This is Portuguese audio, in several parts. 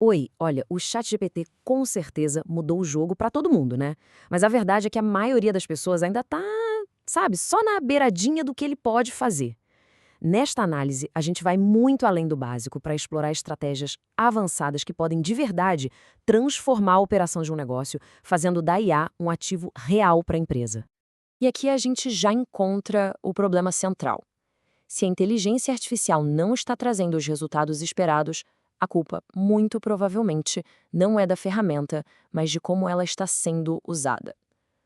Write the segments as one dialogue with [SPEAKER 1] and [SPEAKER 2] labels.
[SPEAKER 1] Oi, olha, o ChatGPT com certeza mudou o jogo para todo mundo, né? Mas a verdade é que a maioria das pessoas ainda tá, sabe, só na beiradinha do que ele pode fazer. Nesta análise, a gente vai muito além do básico para explorar estratégias avançadas que podem de verdade transformar a operação de um negócio, fazendo da IA um ativo real para a empresa.
[SPEAKER 2] E aqui a gente já encontra o problema central. Se a inteligência artificial não está trazendo os resultados esperados, a culpa, muito provavelmente, não é da ferramenta, mas de como ela está sendo usada.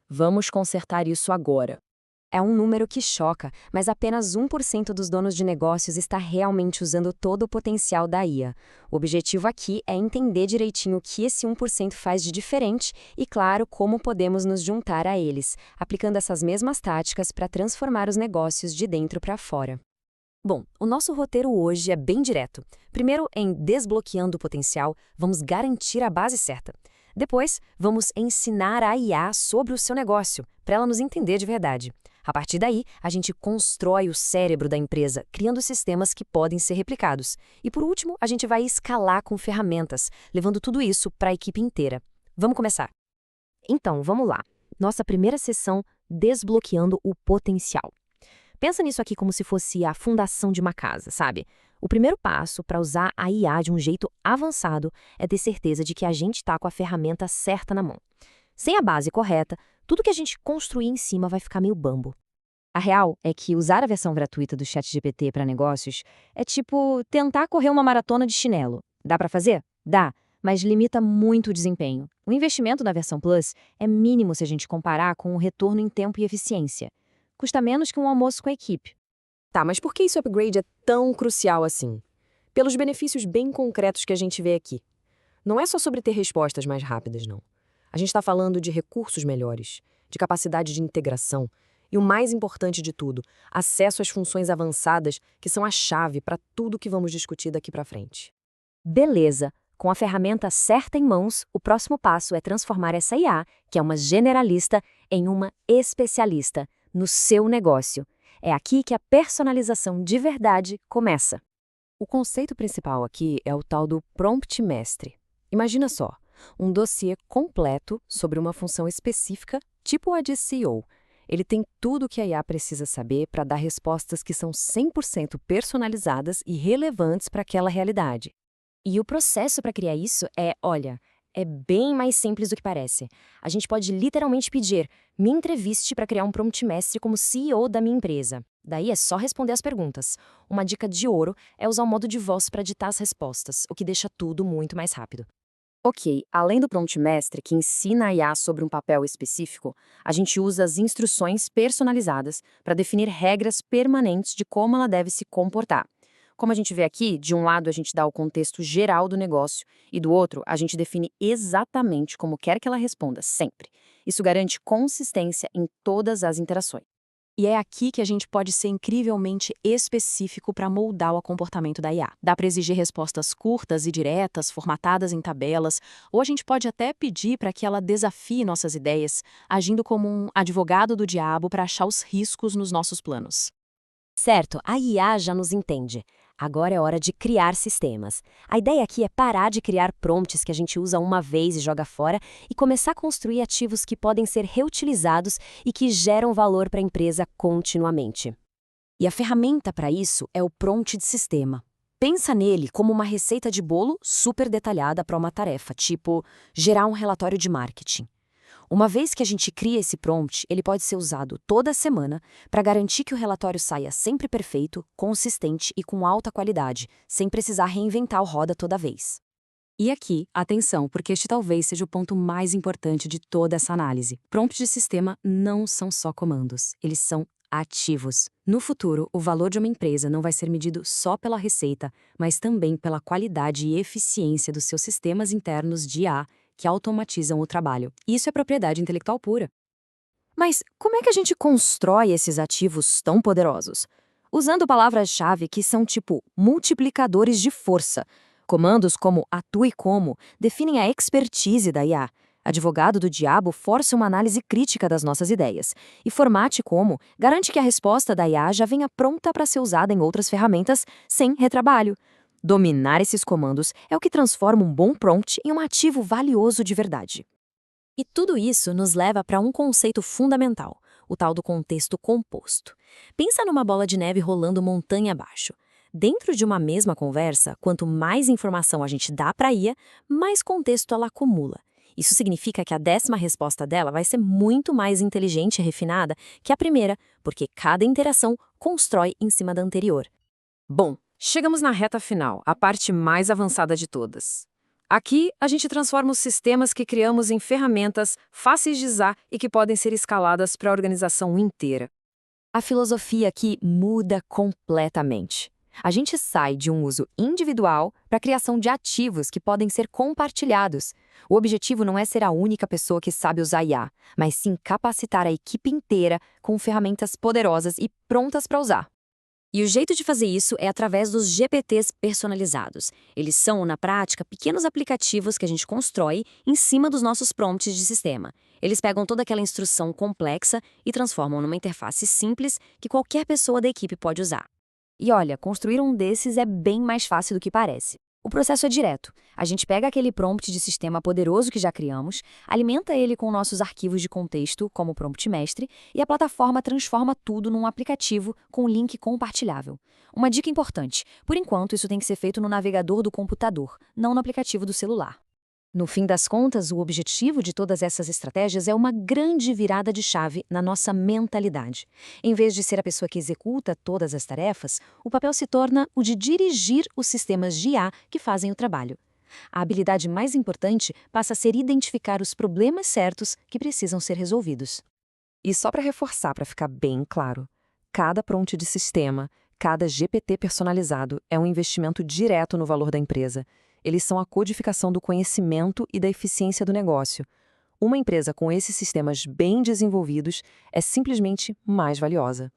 [SPEAKER 2] Vamos consertar isso agora.
[SPEAKER 3] É um número que choca, mas apenas 1% dos donos de negócios está realmente usando todo o potencial da IA. O objetivo aqui é entender direitinho o que esse 1% faz de diferente e, claro, como podemos nos juntar a eles, aplicando essas mesmas táticas para transformar os negócios de dentro para fora. Bom, o nosso roteiro hoje é bem direto. Primeiro, em Desbloqueando o Potencial, vamos garantir a base certa. Depois, vamos ensinar a IA sobre o seu negócio, para ela nos entender de verdade. A partir daí, a gente constrói o cérebro da empresa, criando sistemas que podem ser replicados. E por último, a gente vai escalar com ferramentas, levando tudo isso para a equipe inteira. Vamos começar. Então, vamos lá. Nossa primeira sessão, Desbloqueando o Potencial. Pensa nisso aqui como se fosse a fundação de uma casa, sabe? O primeiro passo para usar a IA de um jeito avançado é ter certeza de que a gente está com a ferramenta certa na mão. Sem a base correta, tudo que a gente construir em cima vai ficar meio bambo. A real é que usar a versão gratuita do ChatGPT para negócios é tipo tentar correr uma maratona de chinelo. Dá para fazer? Dá, mas limita muito o desempenho. O investimento na versão Plus é mínimo se a gente comparar com o retorno em tempo e eficiência. Custa menos que um almoço com a equipe.
[SPEAKER 1] Tá, mas por que esse upgrade é tão crucial assim? Pelos benefícios bem concretos que a gente vê aqui. Não é só sobre ter respostas mais rápidas, não. A gente está falando de recursos melhores, de capacidade de integração e, o mais importante de tudo, acesso às funções avançadas que são a chave para tudo que vamos discutir daqui para frente.
[SPEAKER 3] Beleza. Com a ferramenta certa em mãos, o próximo passo é transformar essa IA, que é uma generalista, em uma especialista no seu negócio. É aqui que a personalização de verdade começa.
[SPEAKER 1] O conceito principal aqui é o tal do prompt mestre. Imagina só, um dossiê completo sobre uma função específica, tipo a de CEO. Ele tem tudo o que a IA precisa saber para dar respostas que são 100% personalizadas e relevantes para aquela realidade.
[SPEAKER 3] E o processo para criar isso é bem mais simples do que parece. A gente pode literalmente pedir, me entreviste para criar um prompt mestre como CEO da minha empresa. Daí é só responder as perguntas. Uma dica de ouro é usar o modo de voz para ditar as respostas, o que deixa tudo muito mais rápido.
[SPEAKER 1] Ok, além do prompt mestre que ensina a IA sobre um papel específico, a gente usa as instruções personalizadas para definir regras permanentes de como ela deve se comportar. Como a gente vê aqui, de um lado a gente dá o contexto geral do negócio e do outro a gente define exatamente como quer que ela responda, sempre. Isso garante consistência em todas as interações.
[SPEAKER 2] E é aqui que a gente pode ser incrivelmente específico para moldar o comportamento da IA. Dá para exigir respostas curtas e diretas, formatadas em tabelas, ou a gente pode até pedir para que ela desafie nossas ideias, agindo como um advogado do diabo para achar os riscos nos nossos planos.
[SPEAKER 3] Certo, a IA já nos entende. Agora é hora de criar sistemas. A ideia aqui é parar de criar prompts que a gente usa uma vez e joga fora e começar a construir ativos que podem ser reutilizados e que geram valor para a empresa continuamente. E a ferramenta para isso é o prompt de sistema. Pensa nele como uma receita de bolo super detalhada para uma tarefa, tipo gerar um relatório de marketing. Uma vez que a gente cria esse prompt, ele pode ser usado toda semana para garantir que o relatório saia sempre perfeito, consistente e com alta qualidade, sem precisar reinventar a roda toda vez.
[SPEAKER 2] E aqui, atenção, porque este talvez seja o ponto mais importante de toda essa análise. Prompts de sistema não são só comandos, eles são ativos. No futuro, o valor de uma empresa não vai ser medido só pela receita, mas também pela qualidade e eficiência dos seus sistemas internos de IA, que automatizam o trabalho. Isso é propriedade intelectual pura.
[SPEAKER 3] Mas como é que a gente constrói esses ativos tão poderosos? Usando palavras-chave que são tipo multiplicadores de força. Comandos como atue como definem a expertise da IA. Advogado do diabo força uma análise crítica das nossas ideias. E formate como garante que a resposta da IA já venha pronta para ser usada em outras ferramentas sem retrabalho.
[SPEAKER 1] Dominar esses comandos é o que transforma um bom prompt em um ativo valioso de verdade.
[SPEAKER 2] E tudo isso nos leva para um conceito fundamental, o tal do contexto composto. Pensa numa bola de neve rolando montanha abaixo. Dentro de uma mesma conversa, quanto mais informação a gente dá para a IA, mais contexto ela acumula. Isso significa que a 10ª resposta dela vai ser muito mais inteligente e refinada que a primeira, porque cada interação constrói em cima da anterior.
[SPEAKER 1] Bom, chegamos na reta final, a parte mais avançada de todas. Aqui, a gente transforma os sistemas que criamos em ferramentas fáceis de usar e que podem ser escaladas para a organização inteira.
[SPEAKER 3] A filosofia aqui muda completamente. A gente sai de um uso individual para a criação de ativos que podem ser compartilhados. O objetivo não é ser a única pessoa que sabe usar IA, mas sim capacitar a equipe inteira com ferramentas poderosas e prontas para usar.
[SPEAKER 2] E o jeito de fazer isso é através dos GPTs personalizados. Eles são, na prática, pequenos aplicativos que a gente constrói em cima dos nossos prompts de sistema. Eles pegam toda aquela instrução complexa e transformam numa interface simples que qualquer pessoa da equipe pode usar.
[SPEAKER 3] E olha, construir um desses é bem mais fácil do que parece. O processo é direto. A gente pega aquele prompt de sistema poderoso que já criamos, alimenta ele com nossos arquivos de contexto, como o prompt mestre, e a plataforma transforma tudo num aplicativo com link compartilhável. Uma dica importante: por enquanto, isso tem que ser feito no navegador do computador, não no aplicativo do celular. No fim das contas, o objetivo de todas essas estratégias é uma grande virada de chave na nossa mentalidade. Em vez de ser a pessoa que executa todas as tarefas, o papel se torna o de dirigir os sistemas de IA que fazem o trabalho. A habilidade mais importante passa a ser identificar os problemas certos que precisam ser resolvidos.
[SPEAKER 1] E só para reforçar, para ficar bem claro, cada prompt de sistema, cada GPT personalizado é um investimento direto no valor da empresa. Eles são a codificação do conhecimento e da eficiência do negócio. Uma empresa com esses sistemas bem desenvolvidos é simplesmente mais valiosa.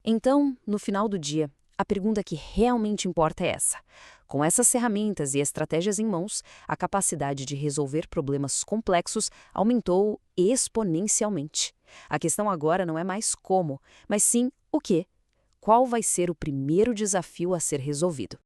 [SPEAKER 2] Então, no final do dia, a pergunta que realmente importa é essa. Com essas ferramentas e estratégias em mãos, a capacidade de resolver problemas complexos aumentou exponencialmente. A questão agora não é mais como, mas sim o quê? Qual vai ser o primeiro desafio a ser resolvido?